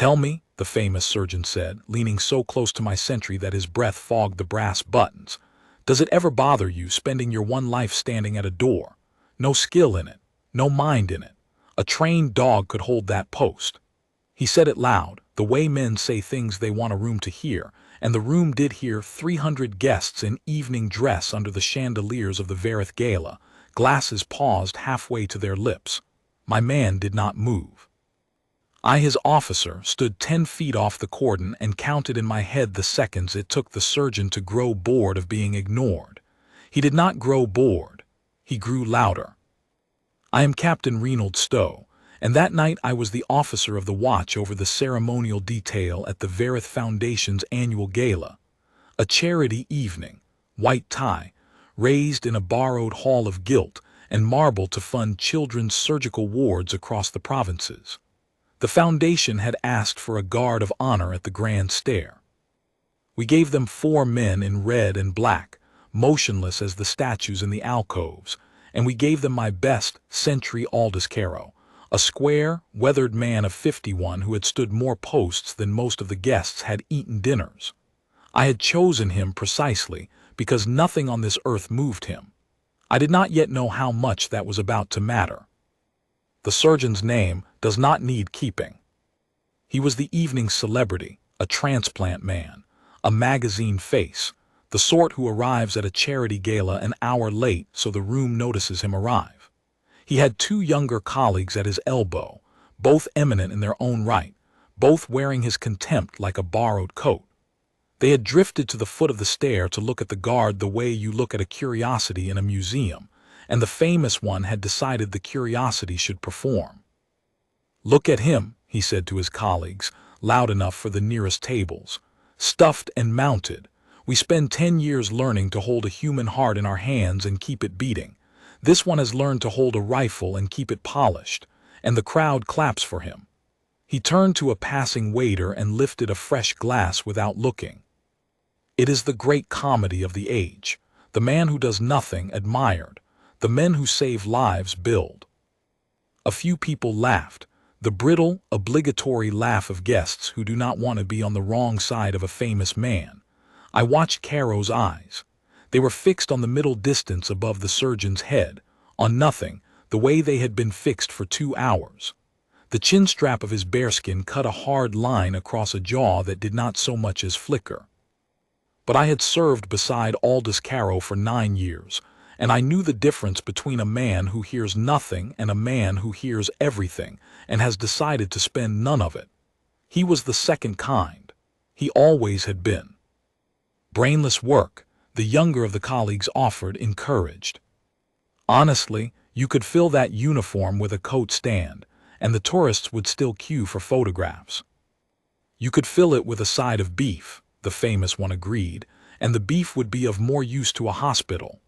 "Tell me," the famous surgeon said, leaning so close to my sentry that his breath fogged the brass buttons, "does it ever bother you spending your one life standing at a door? No skill in it, no mind in it. A trained dog could hold that post." He said it loud, the way men say things they want a room to hear, and the room did hear. 300 guests in evening dress under the chandeliers of the Verith Gala, glasses paused halfway to their lips. My man did not move. I, his officer, stood 10 feet off the cordon and counted in my head the seconds it took the surgeon to grow bored of being ignored. He did not grow bored. He grew louder. "I am Captain Reynold Stowe, and that night I was the officer of the watch over the ceremonial detail at the Verith Foundation's annual gala. A charity evening, white tie, raised in a borrowed hall of gilt and marble to fund children's surgical wards across the provinces. The foundation had asked for a guard of honor at the grand stair. We gave them 4 men in red and black, motionless as the statues in the alcoves, and we gave them my best, Sentry Aldous Caro, a square, weathered man of 51 who had stood more posts than most of the guests had eaten dinners. I had chosen him precisely because nothing on this earth moved him. I did not yet know how much that was about to matter. The surgeon's name does not need keeping. He was the evening's celebrity, a transplant man, a magazine face, the sort who arrives at a charity gala an hour late so the room notices him arrive. He had 2 younger colleagues at his elbow, both eminent in their own right, both wearing his contempt like a borrowed coat. They had drifted to the foot of the stair to look at the guard the way you look at a curiosity in a museum, and the famous one had decided the curiosity should perform. "Look at him," he said to his colleagues, loud enough for the nearest tables. "Stuffed and mounted. We spend 10 years learning to hold a human heart in our hands and keep it beating. This one has learned to hold a rifle and keep it polished, and the crowd claps for him." He turned to a passing waiter and lifted a fresh glass without looking. It is the great comedy of the age. The man who does nothing admired. The men who save lives build. A few people laughed, the brittle, obligatory laugh of guests who do not want to be on the wrong side of a famous man. I watched Caro's eyes. They were fixed on the middle distance above the surgeon's head, on nothing, the way they had been fixed for 2 hours. The chin strap of his bearskin cut a hard line across a jaw that did not so much as flicker. But I had served beside Aldous Caro for 9 years, and I knew the difference between a man who hears nothing and a man who hears everything and has decided to spend none of it. He was the second kind. He always had been. Brainless work, the younger of the colleagues offered, encouraged. Honestly, you could fill that uniform with a coat stand, and the tourists would still queue for photographs. You could fill it with a side of beef, the famous one agreed, and the beef would be of more use to a hospital.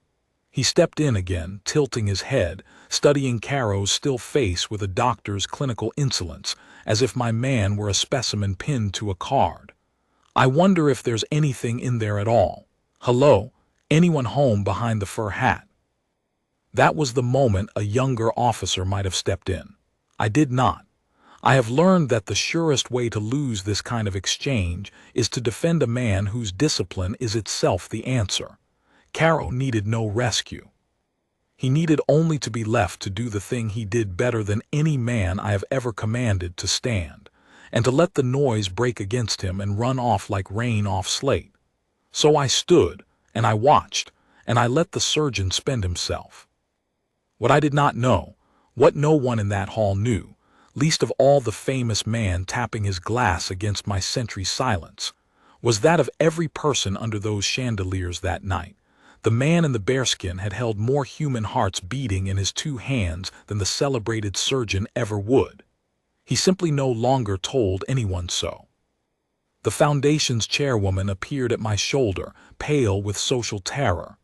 He stepped in again, tilting his head, studying Caro's still face with a doctor's clinical insolence, as if my man were a specimen pinned to a card. "I wonder if there's anything in there at all. Hello, anyone home behind the fur hat?" That was the moment a younger officer might have stepped in. I did not. I have learned that the surest way to lose this kind of exchange is to defend a man whose discipline is itself the answer. Caro needed no rescue. He needed only to be left to do the thing he did better than any man I have ever commanded, to stand, and to let the noise break against him and run off like rain off slate. So I stood, and I watched, and I let the surgeon spend himself. What I did not know, what no one in that hall knew, least of all the famous man tapping his glass against my sentry's silence, was that of every person under those chandeliers that night. The man in the bearskin had held more human hearts beating in his 2 hands than the celebrated surgeon ever would. He simply no longer told anyone so. The foundation's chairwoman appeared at my shoulder, pale with social terror.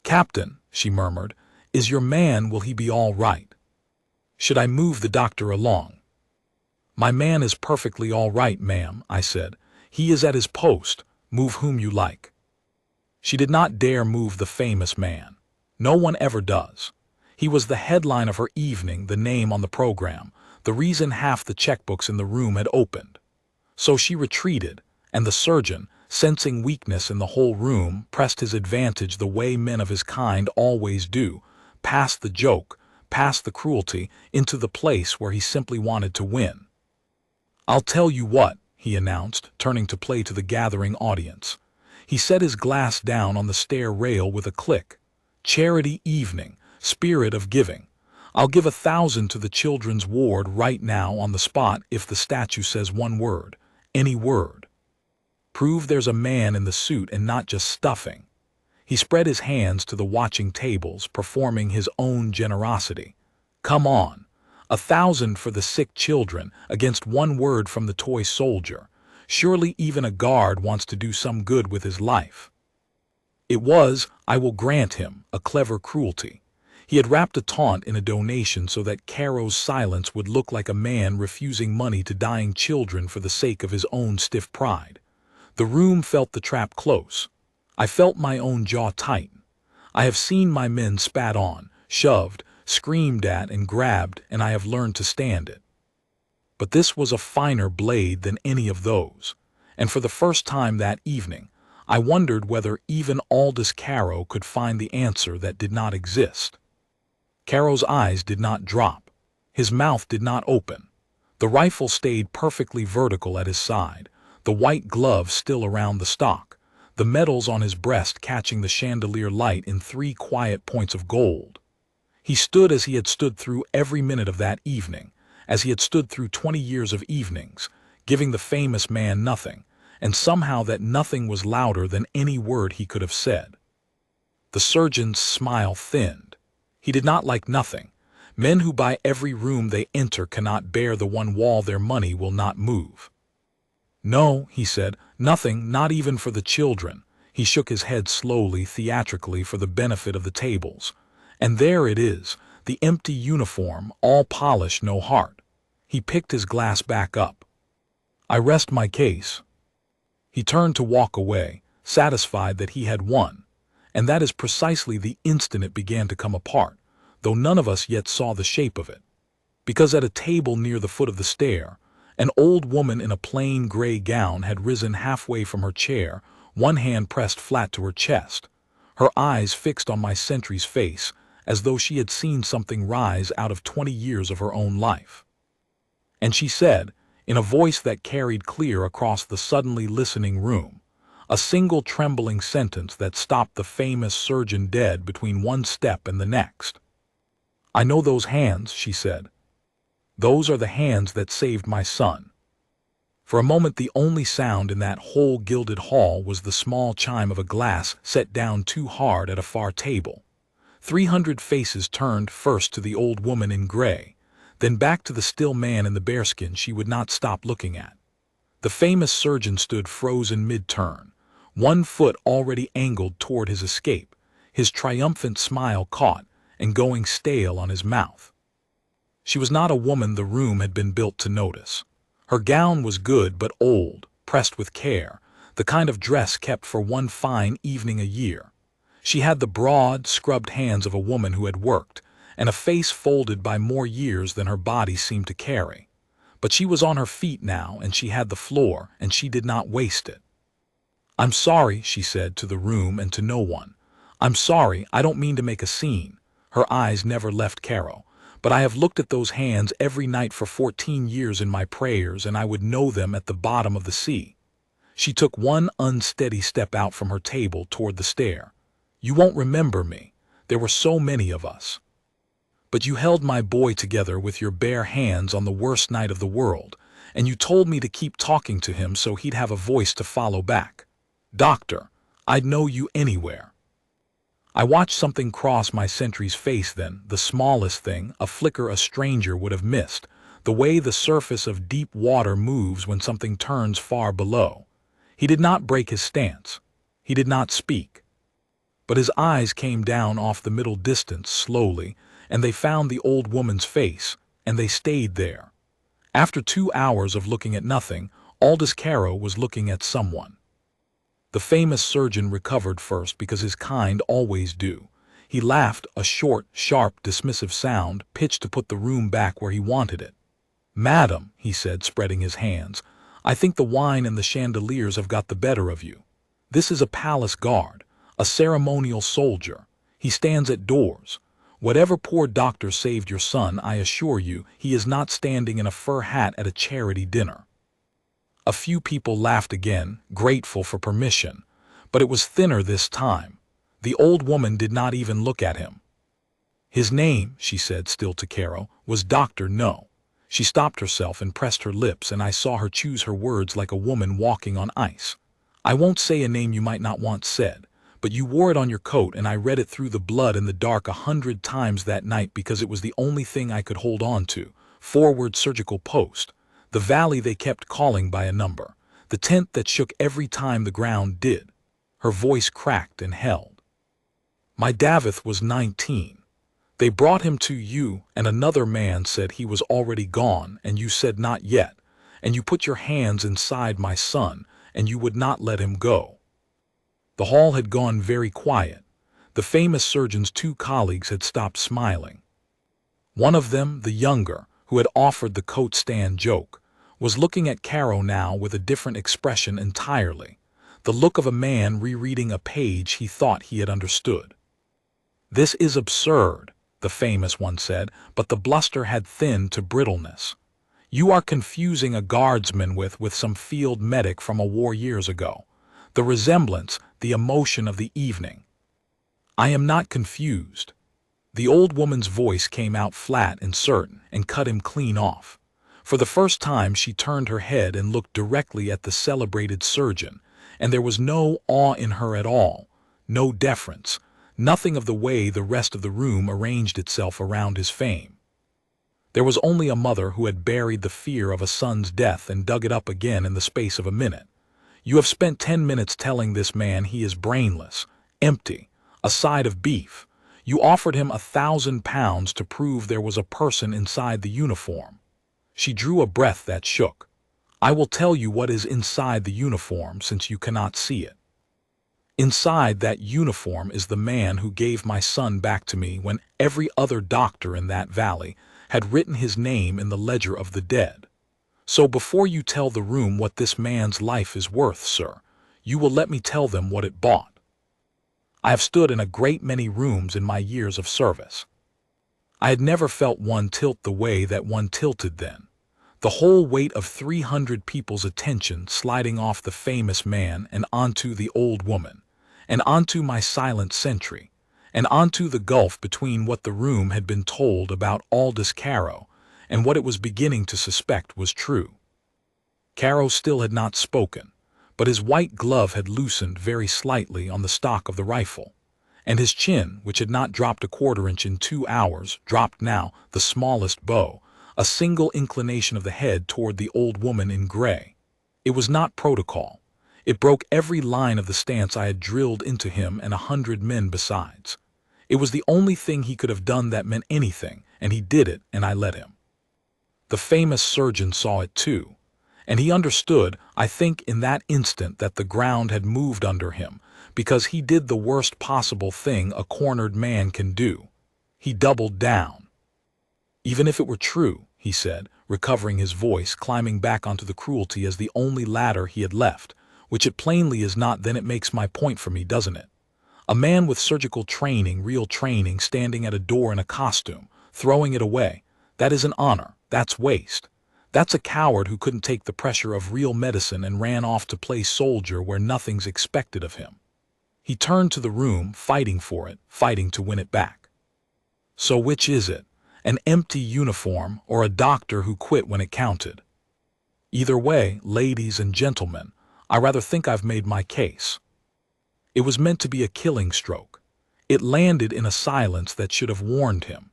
"Captain," she murmured, "is your man, will he be all right? Should I move the doctor along?" "My man is perfectly all right, ma'am," I said. "He is at his post. Move whom you like." She did not dare move the famous man. No one ever does. He was the headline of her evening, the name on the program, the reason half the checkbooks in the room had opened. So she retreated, and the surgeon, sensing weakness in the whole room, pressed his advantage the way men of his kind always do, past the joke, past the cruelty, into the place where he simply wanted to win. "I'll tell you what," he announced, turning to play to the gathering audience. He set his glass down on the stair rail with a click. "Charity evening, spirit of giving. I'll give 1,000 to the children's ward right now on the spot if the statue says one word, any word. Prove there's a man in the suit and not just stuffing." He spread his hands to the watching tables, performing his own generosity. "Come on. 1,000 for the sick children against one word from the toy soldier. Surely even a guard wants to do some good with his life." It was, I will grant him, a clever cruelty. He had wrapped a taunt in a donation so that Caro's silence would look like a man refusing money to dying children for the sake of his own stiff pride. The room felt the trap close. I felt my own jaw tighten. I have seen my men spat on, shoved, screamed at, and grabbed, and I have learned to stand it. But this was a finer blade than any of those, and for the first time that evening, I wondered whether even Aldous Caro could find the answer that did not exist. Caro's eyes did not drop. His mouth did not open. The rifle stayed perfectly vertical at his side, the white glove still around the stock, the medals on his breast catching the chandelier light in 3 quiet points of gold. He stood as he had stood through every minute of that evening, as he had stood through 20 years of evenings, giving the famous man nothing, and somehow that nothing was louder than any word he could have said. The surgeon's smile thinned. He did not like nothing. Men who buy every room they enter cannot bear the one wall their money will not move. "No," he said, "nothing, not even for the children." He shook his head slowly, theatrically, for the benefit of the tables. "And there it is, the empty uniform, all polish, no heart." He picked his glass back up. "I rest my case." He turned to walk away, satisfied that he had won. And that is precisely the instant it began to come apart, though none of us yet saw the shape of it. Because at a table near the foot of the stair, an old woman in a plain gray gown had risen halfway from her chair, one hand pressed flat to her chest, her eyes fixed on my sentry's face, as though she had seen something rise out of 20 years of her own life. And she said, in a voice that carried clear across the suddenly listening room, a single trembling sentence that stopped the famous surgeon dead between one step and the next. "I know those hands," she said. "Those are the hands that saved my son." For a moment the only sound in that whole gilded hall was the small chime of a glass set down too hard at a far table. 300 faces turned first to the old woman in gray, then back to the still man in the bearskin she would not stop looking at. The famous surgeon stood frozen mid-turn, one foot already angled toward his escape, his triumphant smile caught and going stale on his mouth. She was not a woman the room had been built to notice. Her gown was good but old, pressed with care, the kind of dress kept for one fine evening a year. She had the broad, scrubbed hands of a woman who had worked, and a face folded by more years than her body seemed to carry. But she was on her feet now, and she had the floor, and she did not waste it. "I'm sorry," she said to the room and to no one. "I'm sorry, I don't mean to make a scene." Her eyes never left Caro. "But I have looked at those hands every night for 14 years in my prayers, and I would know them at the bottom of the sea." She took one unsteady step out from her table toward the stair. "You won't remember me. There were so many of us. But you held my boy together with your bare hands on the worst night of the world, and you told me to keep talking to him so he'd have a voice to follow back. Doctor, I'd know you anywhere." I watched something cross my sentry's face then, the smallest thing, a flicker a stranger would have missed, the way the surface of deep water moves when something turns far below. He did not break his stance. He did not speak. But his eyes came down off the middle distance slowly, and they found the old woman's face, and they stayed there. After 2 hours of looking at nothing, Aldous Caro was looking at someone. The famous surgeon recovered first because his kind always do. He laughed, a short, sharp, dismissive sound, pitched to put the room back where he wanted it. "Madam," he said, spreading his hands, I think the wine and the chandeliers have got the better of you. This is a palace guard, a ceremonial soldier. He stands at doors. Whatever poor doctor saved your son, I assure you, he is not standing in a fur hat at a charity dinner." A few people laughed again, grateful for permission, but it was thinner this time. The old woman did not even look at him. "His name," she said still to Caro, "was Dr. No." She stopped herself and pressed her lips, and I saw her choose her words like a woman walking on ice. "I won't say a name you might not want said, but you wore it on your coat, and I read it through the blood in the dark 100 times that night because it was the only thing I could hold on to. Forward surgical post. The valley they kept calling by a number. The tent that shook every time the ground did." Her voice cracked and held. "My Davith was 19. They brought him to you, and another man said he was already gone, and you said not yet, and you put your hands inside my son, and you would not let him go." The hall had gone very quiet. The famous surgeon's 2 colleagues had stopped smiling. One of them, the younger, who had offered the coat stand joke, was looking at Caro now with a different expression entirely, the look of a man rereading a page he thought he had understood. "This is absurd," the famous one said, but the bluster had thinned to brittleness. "You are confusing a guardsman with some field medic from a war years ago. The resemblance, the emotion of the evening." "I am not confused." The old woman's voice came out flat and certain and cut him clean off. For the first time she turned her head and looked directly at the celebrated surgeon, and there was no awe in her at all, no deference, nothing of the way the rest of the room arranged itself around his fame. There was only a mother who had buried the fear of a son's death and dug it up again in the space of a minute. "You have spent 10 minutes telling this man he is brainless, empty, a side of beef. You offered him £1,000 to prove there was a person inside the uniform." She drew a breath that shook. "I will tell you what is inside the uniform since you cannot see it. Inside that uniform is the man who gave my son back to me when every other doctor in that valley had written his name in the ledger of the dead. So before you tell the room what this man's life is worth, sir, you will let me tell them what it bought. I have stood in a great many rooms in my years of service. I had never felt one tilt the way that one tilted then. The whole weight of 300 people's attention sliding off the famous man and onto the old woman, and onto my silent sentry, and onto the gulf between what the room had been told about Aldous Caro and what it was beginning to suspect was true. Caro still had not spoken, but his white glove had loosened very slightly on the stock of the rifle, and his chin, which had not dropped a quarter-inch in 2 hours, dropped now, the smallest bow, a single inclination of the head toward the old woman in gray. It was not protocol. It broke every line of the stance I had drilled into him and 100 men besides. It was the only thing he could have done that meant anything, and he did it, and I let him. The famous surgeon saw it too, and he understood, I think, in that instant that the ground had moved under him, because he did the worst possible thing a cornered man can do. He doubled down. "Even if it were true," he said, recovering his voice, climbing back onto the cruelty as the only ladder he had left, "which it plainly is not, then it makes my point for me, doesn't it? A man with surgical training, real training, standing at a door in a costume, throwing it away, that isn't honor, that's waste. That's a coward who couldn't take the pressure of real medicine and ran off to play soldier where nothing's expected of him." He turned to the room, fighting for it, fighting to win it back. "So which is it? An empty uniform or a doctor who quit when it counted? Either way, ladies and gentlemen, I rather think I've made my case." It was meant to be a killing stroke. It landed in a silence that should have warned him.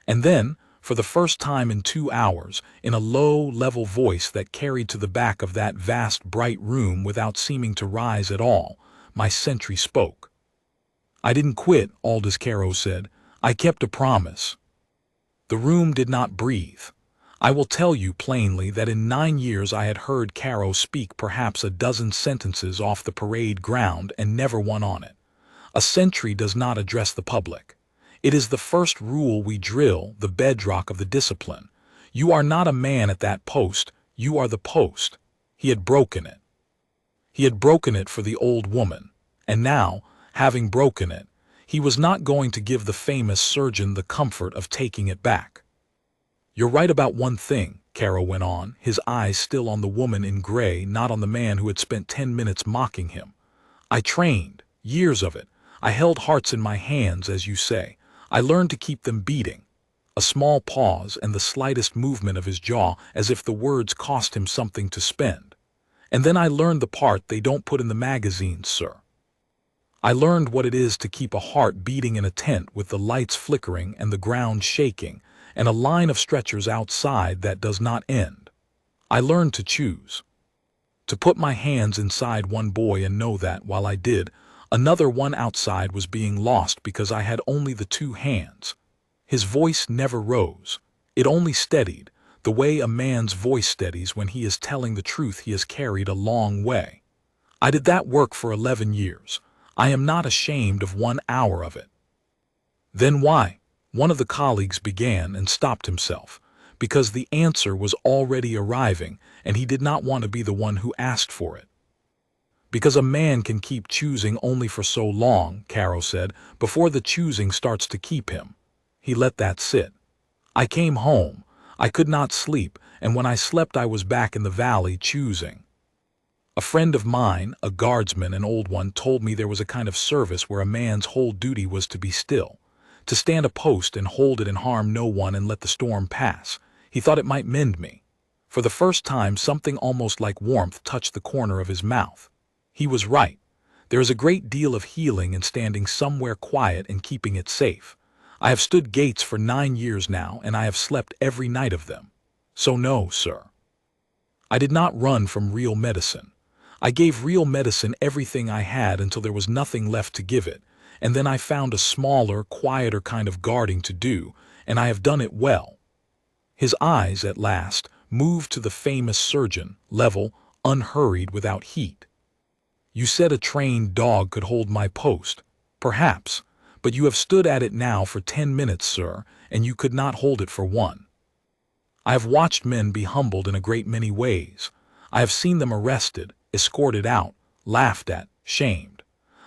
And then, for the first time in 2 hours, in a low, level voice that carried to the back of that vast, bright room without seeming to rise at all, my sentry spoke. "I didn't quit," Aldous Caro said. "I kept a promise." The room did not breathe. I will tell you plainly that in 9 years I had heard Caro speak perhaps a dozen sentences off the parade ground and never one on it. A sentry does not address the public. It is the first rule we drill, the bedrock of the discipline. You are not a man at that post, you are the post. He had broken it. He had broken it for the old woman, and now, having broken it, he was not going to give the famous surgeon the comfort of taking it back. "You're right about one thing," Caro went on, his eyes still on the woman in gray, not on the man who had spent 10 minutes mocking him. "I trained, years of it. I held hearts in my hands, as you say. I learned to keep them beating." A small pause and the slightest movement of his jaw, as if the words cost him something to spend. "And then I learned the part they don't put in the magazines, sir. I learned what it is to keep a heart beating in a tent with the lights flickering and the ground shaking, and a line of stretchers outside that does not end. I learned to choose. To put my hands inside one boy and know that, while I did, another one outside was being lost because I had only the two hands." His voice never rose. It only steadied, the way a man's voice steadies when he is telling the truth he has carried a long way. "I did that work for 11 years. I am not ashamed of 1 hour of it." "Then why?" One of the colleagues began and stopped himself, because the answer was already arriving and he did not want to be the one who asked for it. "Because a man can keep choosing only for so long," Caro said, "before the choosing starts to keep him." He let that sit. "I came home. I could not sleep, and when I slept I was back in the valley choosing. A friend of mine, a guardsman, an old one, told me there was a kind of service where a man's whole duty was to be still, to stand a post and hold it and harm no one and let the storm pass. He thought it might mend me." For the first time something almost like warmth touched the corner of his mouth. He was right. There is a great deal of healing in standing somewhere quiet and keeping it safe. I have stood gates for 9 years now, and I have slept every night of them. So no, sir. I did not run from real medicine. I gave real medicine everything I had until there was nothing left to give it, and then I found a smaller, quieter kind of guarding to do, and I have done it well." His eyes, at last, moved to the famous surgeon, level, unhurried, without heat. "You said a trained dog could hold my post. Perhaps. But you have stood at it now for 10 minutes, sir, and you could not hold it for 1. I have watched men be humbled in a great many ways. I have seen them arrested, escorted out, laughed at, shamed.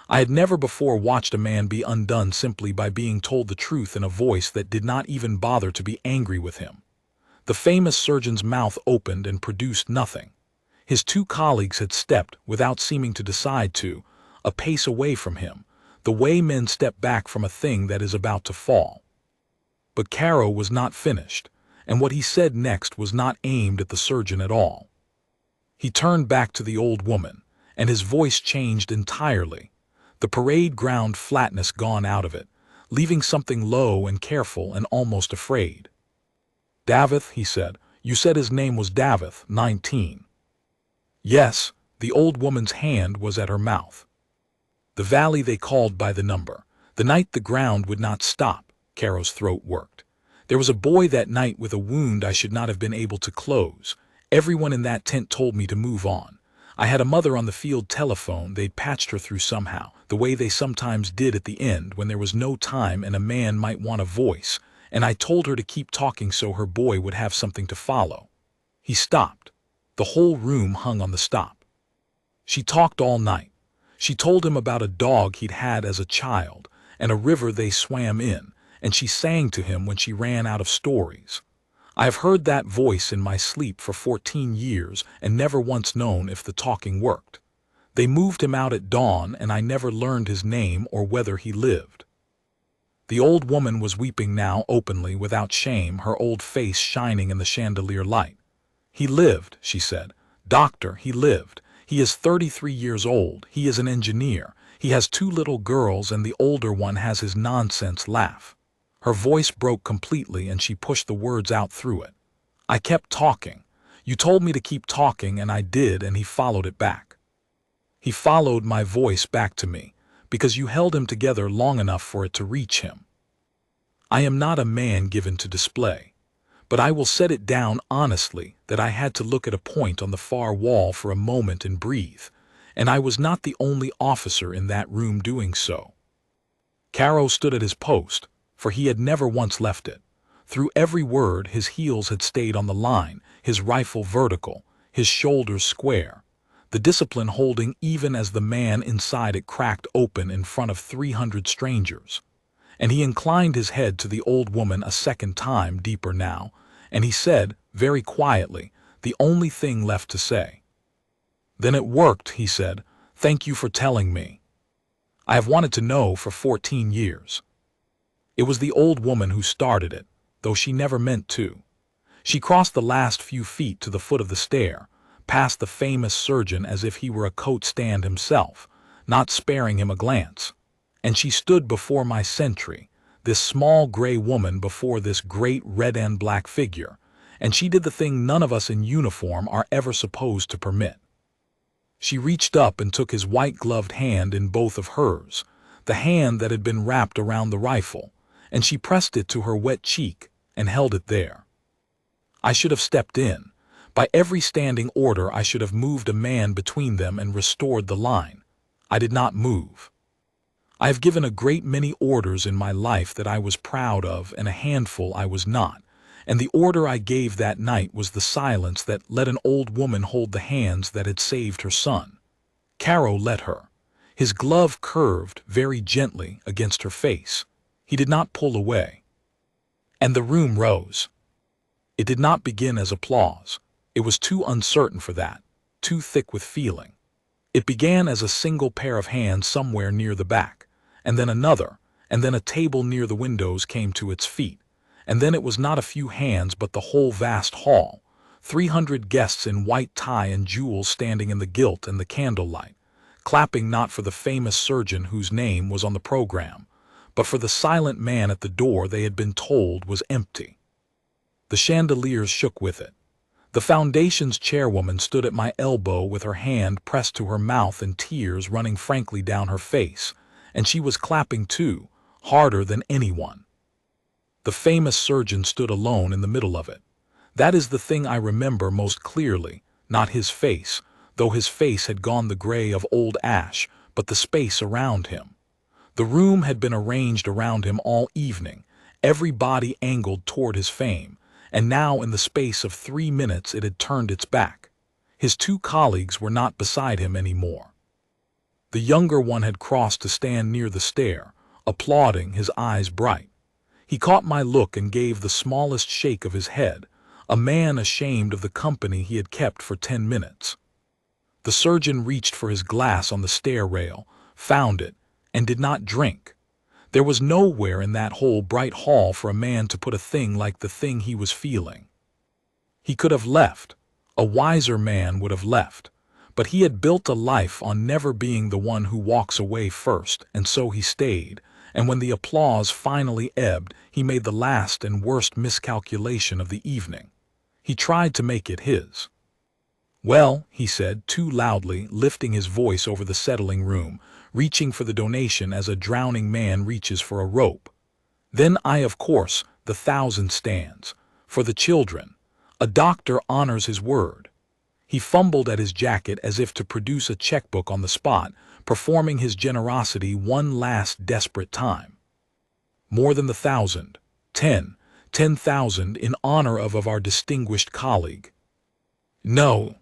I had never before watched a man be undone simply by being told the truth in a voice that did not even bother to be angry with him." The famous surgeon's mouth opened and produced nothing. His two colleagues had stepped, without seeming to decide to, a pace away from him, the way men step back from a thing that is about to fall. But Caro was not finished, and what he said next was not aimed at the surgeon at all. He turned back to the old woman, and his voice changed entirely, the parade ground flatness gone out of it, leaving something low and careful and almost afraid. "Davith," he said. "You said his name was Davith, 19. "Yes." The old woman's hand was at her mouth. "The valley they called by the number. The night the ground would not stop." Caro's throat worked. "There was a boy that night with a wound I should not have been able to close. Everyone in that tent told me to move on. I had a mother on the field telephone. They'd patched her through somehow, the way they sometimes did at the end when there was no time and a man might want a voice, and I told her to keep talking so her boy would have something to follow." He stopped. The whole room hung on the stop. "She talked all night. She told him about a dog he'd had as a child, and a river they swam in, and she sang to him when she ran out of stories. I have heard that voice in my sleep for 14 years and never once known if the talking worked. They moved him out at dawn, and I never learned his name or whether he lived." The old woman was weeping now openly, without shame, her old face shining in the chandelier light. "He lived," she said. "Doctor, he lived. He is 33 years old. He is an engineer. He has 2 little girls, and the older one has his nonsense laugh." Her voice broke completely, and she pushed the words out through it. "I kept talking. You told me to keep talking, and I did, and he followed it back. He followed my voice back to me, because you held him together long enough for it to reach him. I am not a man given to display, but I will set it down honestly that I had to look at a point on the far wall for a moment and breathe, and I was not the only officer in that room doing so." Caro stood at his post, for he had never once left it. Through every word his heels had stayed on the line, his rifle vertical, his shoulders square, the discipline holding even as the man inside it cracked open in front of 300 strangers. And he inclined his head to the old woman a second time, deeper now, and he said, very quietly, the only thing left to say. "Then it worked," he said. "Thank you for telling me. I have wanted to know for 14 years. It was the old woman who started it, though she never meant to. She crossed the last few feet to the foot of the stair, past the famous surgeon as if he were a coat stand himself, not sparing him a glance. And she stood before my sentry, this small gray woman before this great red and black figure, and she did the thing none of us in uniform are ever supposed to permit. She reached up and took his white-gloved hand in both of hers, the hand that had been wrapped around the rifle, and she pressed it to her wet cheek and held it there. I should have stepped in. By every standing order I should have moved a man between them and restored the line. I did not move. I have given a great many orders in my life that I was proud of and a handful I was not, and the order I gave that night was the silence that let an old woman hold the hands that had saved her son. Caro let her. His glove curved very gently against her face. He did not pull away. And the room rose. It did not begin as applause. It was too uncertain for that, too thick with feeling. It began as a single pair of hands somewhere near the back, and then another, and then a table near the windows came to its feet, and then it was not a few hands but the whole vast hall, 300 guests in white tie and jewels standing in the gilt and the candlelight, clapping not for the famous surgeon whose name was on the program, but for the silent man at the door they had been told was empty. The chandeliers shook with it. The foundation's chairwoman stood at my elbow with her hand pressed to her mouth and tears running frankly down her face, and she was clapping too, harder than anyone. The famous surgeon stood alone in the middle of it. That is the thing I remember most clearly, not his face, though his face had gone the gray of old ash, but the space around him. The room had been arranged around him all evening, every body angled toward his fame, and now in the space of 3 minutes it had turned its back. His two colleagues were not beside him any more. The younger one had crossed to stand near the stair, applauding, his eyes bright. He caught my look and gave the smallest shake of his head, a man ashamed of the company he had kept for 10 minutes. The surgeon reached for his glass on the stair rail, found it, and did not drink. There was nowhere in that whole bright hall for a man to put a thing like the thing he was feeling. He could have left. A wiser man would have left. But he had built a life on never being the one who walks away first, and so he stayed, and when the applause finally ebbed, he made the last and worst miscalculation of the evening. He tried to make it his. "Well," he said, too loudly, lifting his voice over the settling room, reaching for the donation as a drowning man reaches for a rope. "Then I, of course, the 1,000 stands. For the children. A doctor honors his word." He fumbled at his jacket as if to produce a checkbook on the spot, performing his generosity one last desperate time. "More than the 1,000. 10,000 in honor of our distinguished colleague." "No."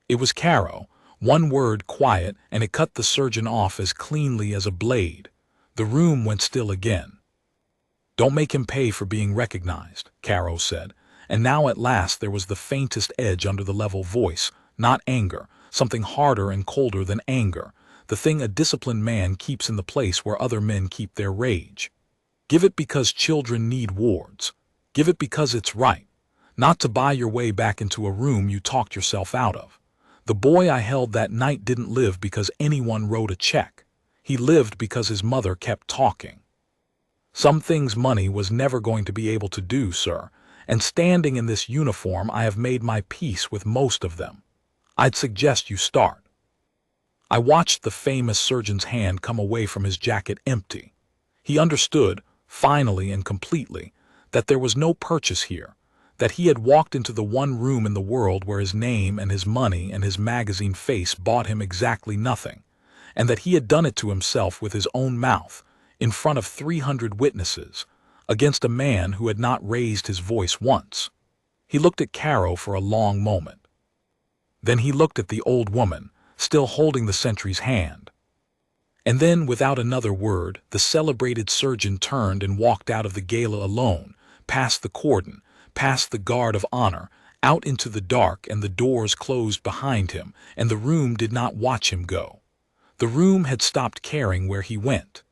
It was Caro. One word, quiet, and it cut the surgeon off as cleanly as a blade. The room went still again. "Don't make him pay for being recognized," Caro said, and now at last there was the faintest edge under the level voice, not anger, something harder and colder than anger, the thing a disciplined man keeps in the place where other men keep their rage. "Give it because children need wards. Give it because it's right, not to buy your way back into a room you talked yourself out of. The boy I held that night didn't live because anyone wrote a check. He lived because his mother kept talking. Some things money was never going to be able to do, sir, and standing in this uniform I have made my peace with most of them. I'd suggest you start." I watched the famous surgeon's hand come away from his jacket empty. He understood, finally and completely, that there was no purchase here, that he had walked into the one room in the world where his name and his money and his magazine face bought him exactly nothing, and that he had done it to himself with his own mouth, in front of 300 witnesses, against a man who had not raised his voice once. He looked at Caro for a long moment. Then he looked at the old woman, still holding the sentry's hand. And then, without another word, the celebrated surgeon turned and walked out of the gala alone, past the cordon, past the guard of honor, out into the dark, and the doors closed behind him, and the room did not watch him go. The room had stopped caring where he went.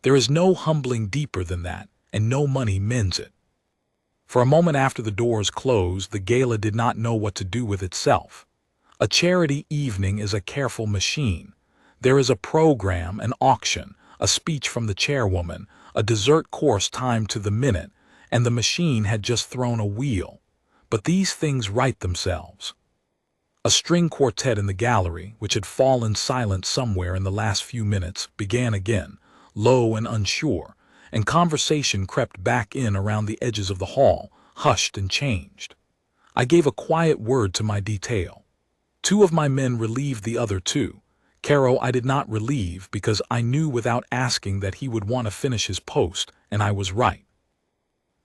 There is no humbling deeper than that, and no money mends it. For a moment after the doors closed, the gala did not know what to do with itself. A charity evening is a careful machine. There is a program, an auction, a speech from the chairwoman, a dessert course timed to the minute, and the machine had just thrown a wheel. But these things right themselves. A string quartet in the gallery, which had fallen silent somewhere in the last few minutes, began again, low and unsure, and conversation crept back in around the edges of the hall, hushed and changed. I gave a quiet word to my detail. 2 of my men relieved the other 2. Caro I did not relieve because I knew without asking that he would want to finish his post, and I was right.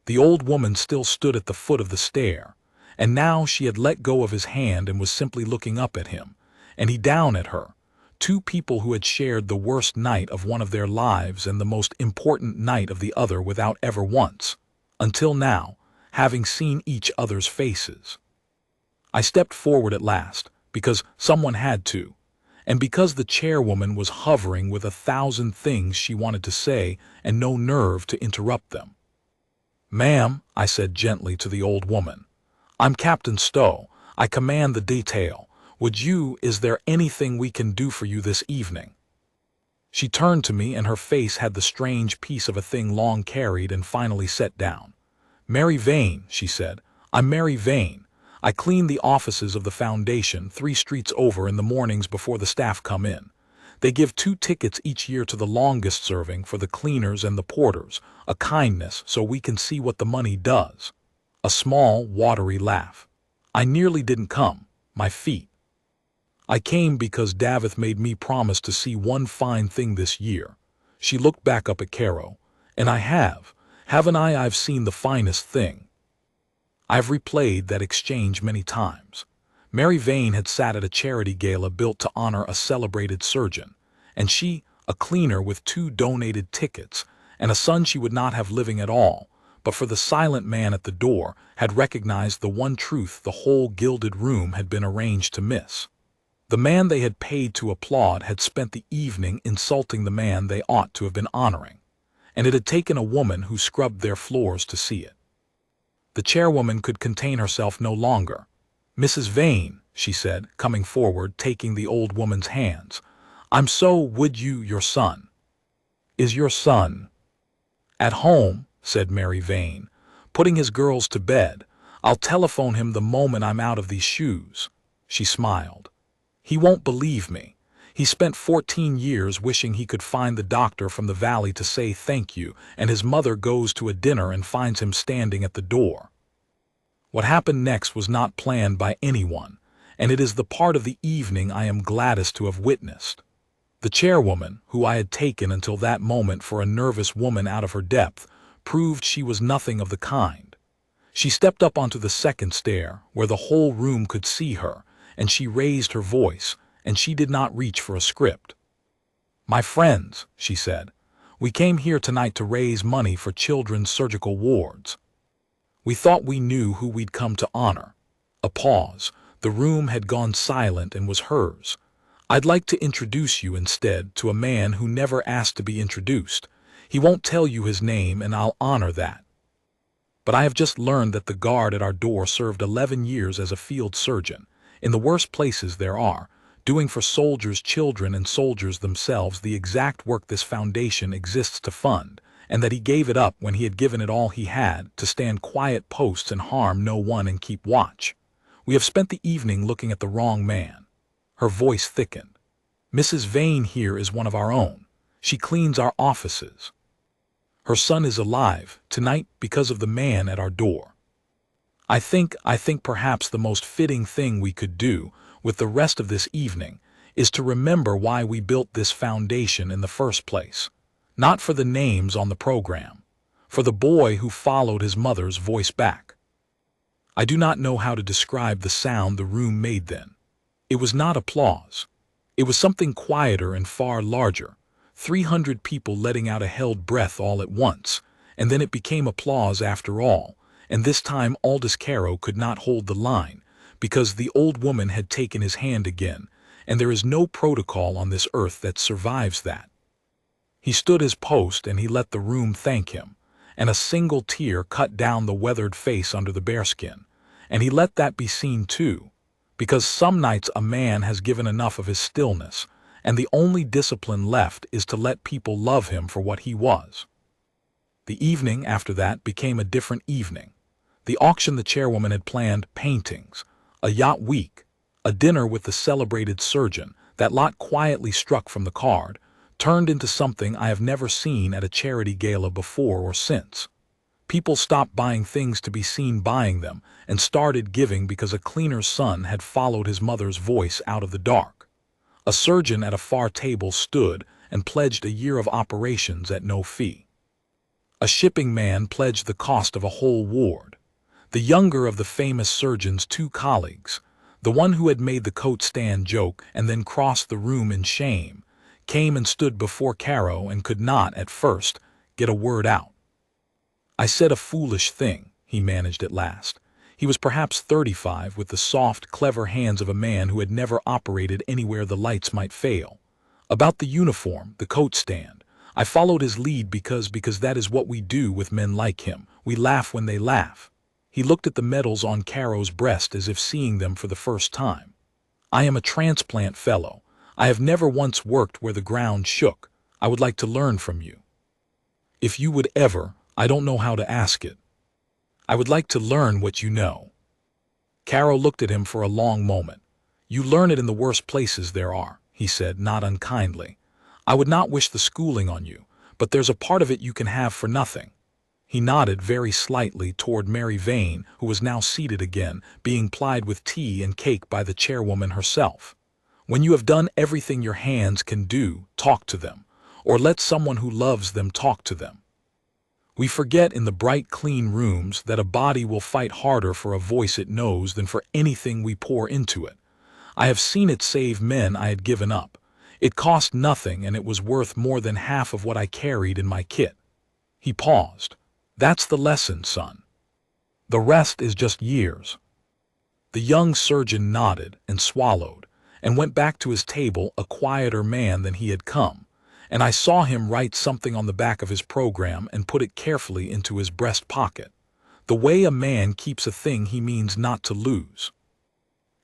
The old woman still stood at the foot of the stair, and now she had let go of his hand and was simply looking up at him, and he down at her. 2 people who had shared the worst night of one of their lives and the most important night of the other without ever once, until now, having seen each other's faces. I stepped forward at last, because someone had to, and because the chairwoman was hovering with 1,000 things she wanted to say and no nerve to interrupt them. "Ma'am," I said gently to the old woman, "I'm Captain Stowe. I command the detail. Is there anything we can do for you this evening?" She turned to me, and her face had the strange peace of a thing long carried and finally set down. "Mary Vane," she said. "I'm Mary Vane. I clean the offices of the foundation 3 streets over in the mornings before the staff come in. They give 2 tickets each year to the longest serving for the cleaners and the porters, a kindness so we can see what the money does." A small, watery laugh. "I nearly didn't come. My feet. I came because Davith made me promise to see one fine thing this year." She looked back up at Caro. "And I have. Haven't I? I've seen the finest thing." I've replayed that exchange many times. Mary Vane had sat at a charity gala built to honor a celebrated surgeon, and she, a cleaner with 2 donated tickets, and a son she would not have living at all, but for the silent man at the door, had recognized the one truth the whole gilded room had been arranged to miss. The man they had paid to applaud had spent the evening insulting the man they ought to have been honoring, and it had taken a woman who scrubbed their floors to see it. The chairwoman could contain herself no longer. "Mrs. Vane," she said, coming forward, taking the old woman's hands, your son? Is your son at home?" said Mary Vane, "putting his girls to bed. I'll telephone him the moment I'm out of these shoes." She smiled. "He won't believe me. He spent 14 years wishing he could find the doctor from the valley to say thank you, and his mother goes to a dinner and finds him standing at the door." What happened next was not planned by anyone, and it is the part of the evening I am gladdest to have witnessed. The chairwoman, who I had taken until that moment for a nervous woman out of her depth, proved she was nothing of the kind. She stepped up onto the second stair, where the whole room could see her, and she raised her voice, and she did not reach for a script. "My friends," she said, "we came here tonight to raise money for children's surgical wards. We thought we knew who we'd come to honor." A pause. The room had gone silent and was hers. "I'd like to introduce you instead to a man who never asked to be introduced. He won't tell you his name, and I'll honor that. But I have just learned that the guard at our door served 11 years as a field surgeon, in the worst places there are, doing for soldiers' children and soldiers themselves the exact work this foundation exists to fund, and that he gave it up when he had given it all he had to stand quiet posts and harm no one and keep watch. We have spent the evening looking at the wrong man." Her voice thickened. "Mrs. Vane here is one of our own. She cleans our offices. Her son is alive tonight because of the man at our door. I think perhaps the most fitting thing we could do with the rest of this evening is to remember why we built this foundation in the first place. Not for the names on the program, for the boy who followed his mother's voice back." I do not know how to describe the sound the room made then. It was not applause. It was something quieter and far larger, 300 people letting out a held breath all at once, and then it became applause after all, and this time Aldous Caro could not hold the line, because the old woman had taken his hand again, and there is no protocol on this earth that survives that. He stood his post and he let the room thank him, and a single tear cut down the weathered face under the bearskin, and he let that be seen too, because some nights a man has given enough of his stillness, and the only discipline left is to let people love him for what he was. The evening after that became a different evening. The auction the chairwoman had planned, paintings, a yacht week, a dinner with the celebrated surgeon, that lot quietly struck from the card, turned into something I have never seen at a charity gala before or since. People stopped buying things to be seen buying them and started giving because a cleaner's son had followed his mother's voice out of the dark. A surgeon at a far table stood and pledged a year of operations at no fee. A shipping man pledged the cost of a whole ward. The younger of the famous surgeon's two colleagues, the one who had made the coat stand joke and then crossed the room in shame, came and stood before Caro and could not, at first, get a word out. "I said a foolish thing," he managed at last. He was perhaps 35, with the soft, clever hands of a man who had never operated anywhere the lights might fail. "About the uniform, the coat stand. I followed his lead because that is what we do with men like him. We laugh when they laugh." He looked at the medals on Caro's breast as if seeing them for the first time. "I am a transplant fellow. I have never once worked where the ground shook. I would like to learn from you. If you would ever, I don't know how to ask it. I would like to learn what you know." Caro looked at him for a long moment. "You learn it in the worst places there are," he said, not unkindly. "I would not wish the schooling on you, but there's a part of it you can have for nothing." He nodded very slightly toward Mary Vane, who was now seated again, being plied with tea and cake by the chairwoman herself. "When you have done everything your hands can do, talk to them, or let someone who loves them talk to them. We forget in the bright, clean rooms that a body will fight harder for a voice it knows than for anything we pour into it. I have seen it save men I had given up. It cost nothing, and it was worth more than half of what I carried in my kit." He paused. "That's the lesson, son. The rest is just years." The young surgeon nodded and swallowed, and went back to his table a quieter man than he had come, and I saw him write something on the back of his program and put it carefully into his breast pocket, the way a man keeps a thing he means not to lose.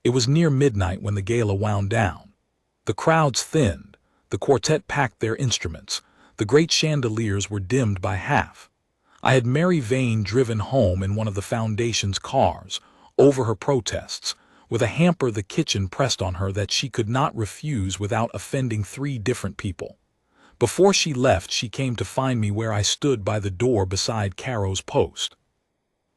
It was near midnight when the gala wound down. The crowds thinned, the quartet packed their instruments, the great chandeliers were dimmed by half. I had Mary Vane driven home in one of the foundation's cars, over her protests, with a hamper the kitchen pressed on her that she could not refuse without offending 3 different people. Before she left, she came to find me where I stood by the door beside Caro's post.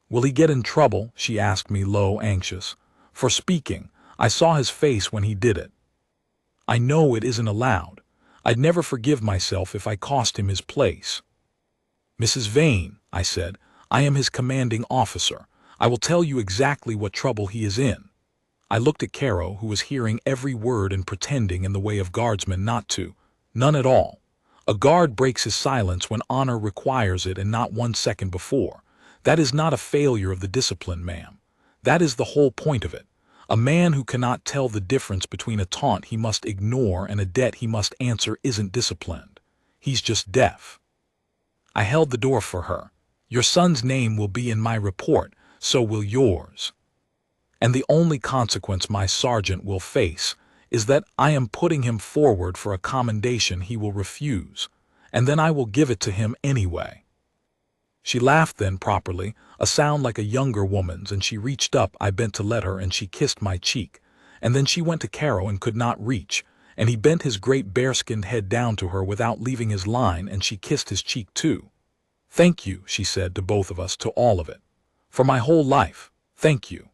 "Will he get in trouble?" she asked me, low, anxious. "For speaking. I saw his face when he did it. I know it isn't allowed. I'd never forgive myself if I cost him his place." "Mrs. Vane," I said, "I am his commanding officer. I will tell you exactly what trouble he is in." I looked at Caro, who was hearing every word and pretending in the way of guardsmen not to. None at all. A guard breaks his silence when honor requires it and not 1 second before. That is not a failure of the discipline, ma'am. That is the whole point of it. A man who cannot tell the difference between a taunt he must ignore and a debt he must answer isn't disciplined. He's just deaf. I held the door for her. "Your son's name will be in my report, so will yours. And the only consequence my sergeant will face is that I am putting him forward for a commendation he will refuse, and then I will give it to him anyway." She laughed then properly, a sound like a younger woman's, and she reached up. I bent to let her, and she kissed my cheek, and then she went to Caro and could not reach, and he bent his great bearskinned head down to her without leaving his line, and she kissed his cheek too. "Thank you," she said to both of us, "to all of it. For my whole life, thank you."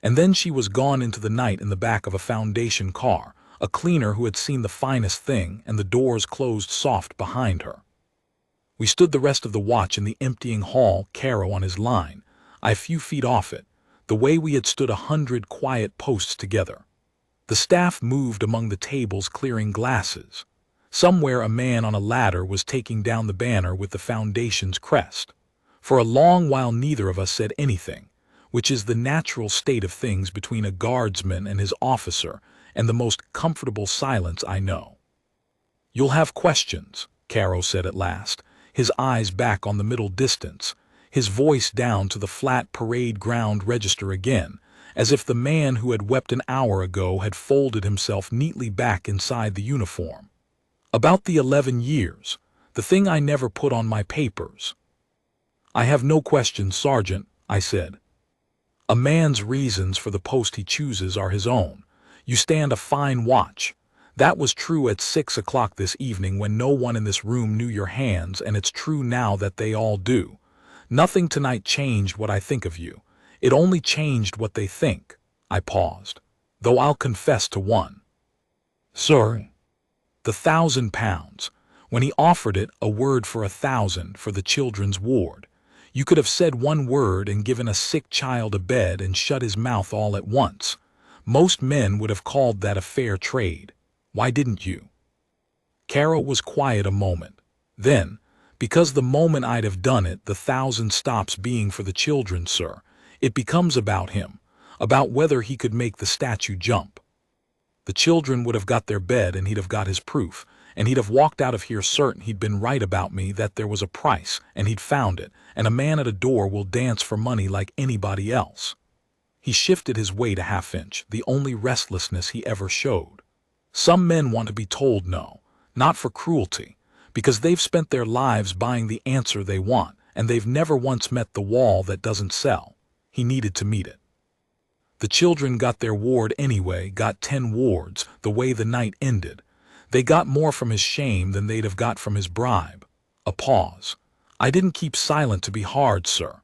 And then she was gone into the night in the back of a foundation car, a cleaner who had seen the finest thing, and the doors closed soft behind her. We stood the rest of the watch in the emptying hall, Caro on his line, I a few feet off it, the way we had stood 100 quiet posts together. The staff moved among the tables clearing glasses. Somewhere a man on a ladder was taking down the banner with the Foundation's crest. For a long while neither of us said anything, which is the natural state of things between a guardsman and his officer, and the most comfortable silence I know. "You'll have questions," Caro said at last, his eyes back on the middle distance, his voice down to the flat parade ground register again, as if the man who had wept an hour ago had folded himself neatly back inside the uniform. "About the 11 years, the thing I never put on my papers." "I have no questions, Sergeant," I said. "A man's reasons for the post he chooses are his own. You stand a fine watch. That was true at 6 o'clock this evening when no one in this room knew your hands, and it's true now that they all do. Nothing tonight changed what I think of you. It only changed what they think." I paused. "Though I'll confess to one." "Sir?" "The £1,000. When he offered it, a word for 1,000 for the children's ward. You could have said one word and given a sick child a bed and shut his mouth all at once. Most men would have called that a fair trade. Why didn't you?" Caro was quiet a moment. Then, "Because the moment I'd have done it, the 1,000 stops being for the children, sir. It becomes about him, about whether he could make the statue jump. The children would have got their bed and he'd have got his proof, and he'd have walked out of here certain he'd been right about me, that there was a price, and he'd found it, and a man at a door will dance for money like anybody else." He shifted his weight a half-inch, the only restlessness he ever showed. "Some men want to be told no, not for cruelty, because they've spent their lives buying the answer they want, and they've never once met the wall that doesn't sell. He needed to meet it. The children got their ward anyway, got 10 wards, the way the night ended. They got more from his shame than they'd have got from his bribe." A pause. "I didn't keep silent to be hard, sir.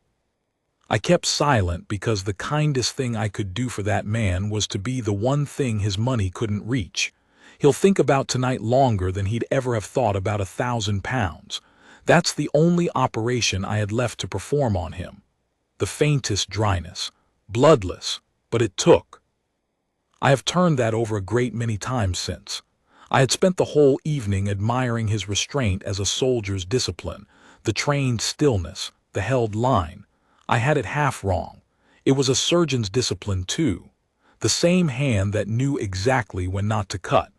I kept silent because the kindest thing I could do for that man was to be the one thing his money couldn't reach. He'll think about tonight longer than he'd ever have thought about £1,000. That's the only operation I had left to perform on him. The faintest dryness. Bloodless. But it took. I have turned that over a great many times since. I had spent the whole evening admiring his restraint as a soldier's discipline, the trained stillness, the held line. I had it half wrong. It was a surgeon's discipline too. The same hand that knew exactly when not to cut.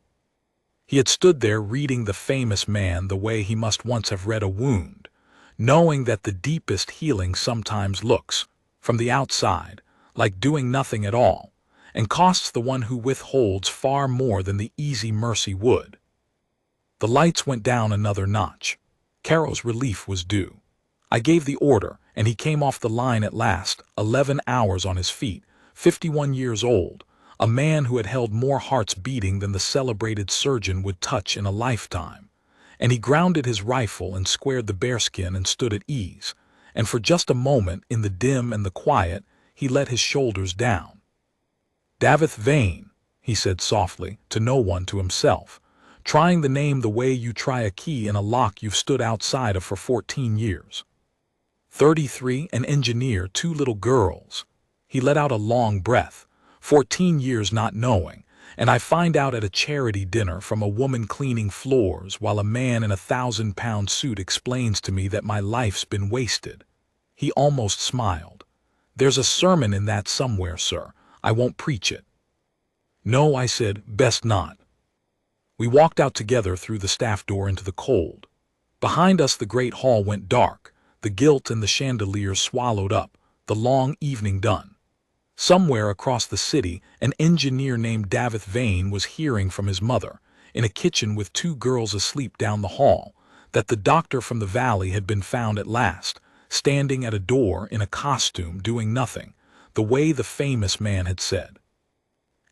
He had stood there reading the famous man the way he must once have read a wound, knowing that the deepest healing sometimes looks, from the outside, like doing nothing at all, and costs the one who withholds far more than the easy mercy would. The lights went down another notch. Caro's relief was due. I gave the order, and he came off the line at last, 11 hours on his feet, 51 years old, a man who had held more hearts beating than the celebrated surgeon would touch in a lifetime. And he grounded his rifle and squared the bearskin and stood at ease, and for just a moment, in the dim and the quiet, he let his shoulders down. "Davith Vane," he said softly, to no one, to himself, trying the name the way you try a key in a lock you've stood outside of for 14 years. 33, an engineer, 2 little girls. He let out a long breath. 14 years not knowing, and I find out at a charity dinner from a woman cleaning floors while a man in a £1,000 suit explains to me that my life's been wasted. He almost smiled. "There's a sermon in that somewhere, sir. I won't preach it." "No," I said, "best not." We walked out together through the staff door into the cold. Behind us the great hall went dark, the gilt and the chandeliers swallowed up, the long evening done. Somewhere across the city, an engineer named Davith Vane was hearing from his mother, in a kitchen with 2 girls asleep down the hall, that the doctor from the valley had been found at last, standing at a door in a costume doing nothing, the way the famous man had said.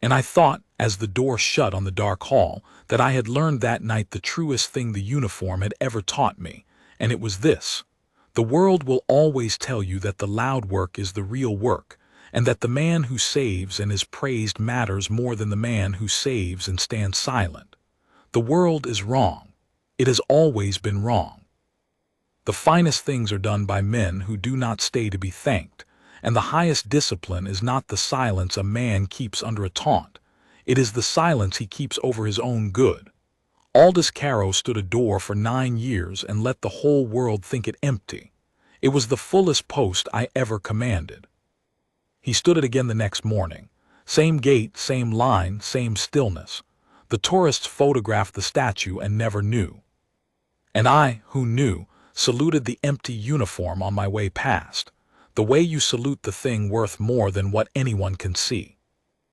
And I thought, as the door shut on the dark hall, that I had learned that night the truest thing the uniform had ever taught me, and it was this: the world will always tell you that the loud work is the real work, and that the man who saves and is praised matters more than the man who saves and stands silent. The world is wrong. It has always been wrong. The finest things are done by men who do not stay to be thanked, and the highest discipline is not the silence a man keeps under a taunt. It is the silence he keeps over his own good. Aldous Caro stood a door for 9 years and let the whole world think it empty. It was the fullest post I ever commanded. He stood it again the next morning. Same gate, same line, same stillness. The tourists photographed the statue and never knew. And I, who knew, saluted the empty uniform on my way past, the way you salute the thing worth more than what anyone can see.